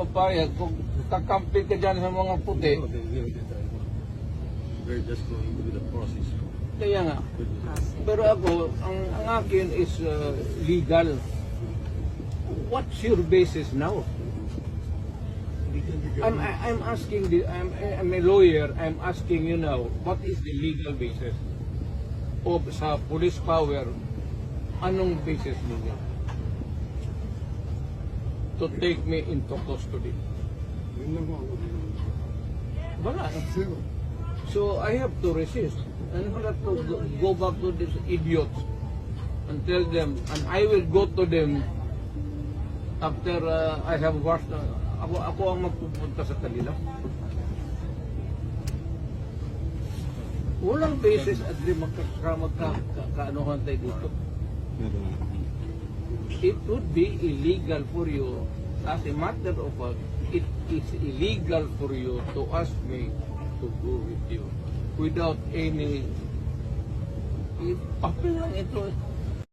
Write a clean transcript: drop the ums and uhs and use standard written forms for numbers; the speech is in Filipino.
papayag kung kakampit ka dyan sa mga puti. We're just going through the process. Kaya nga. Pero ako, ang akin is legal. What's your basis now? I'm asking I'm a lawyer. I'm asking you now, what is the legal basis of sa police power? Anong basis ninyo to take me into custody? Wala. So I have to resist and have to go back to these idiots and tell them, and I will go to them after I have washed. Ako ang magpupunta sa kanila. Walang basis at di magkakaanuhan tayo dito. It would be illegal for you, as a matter of fact, it is illegal for you to ask me to go with you without any papel lang ito.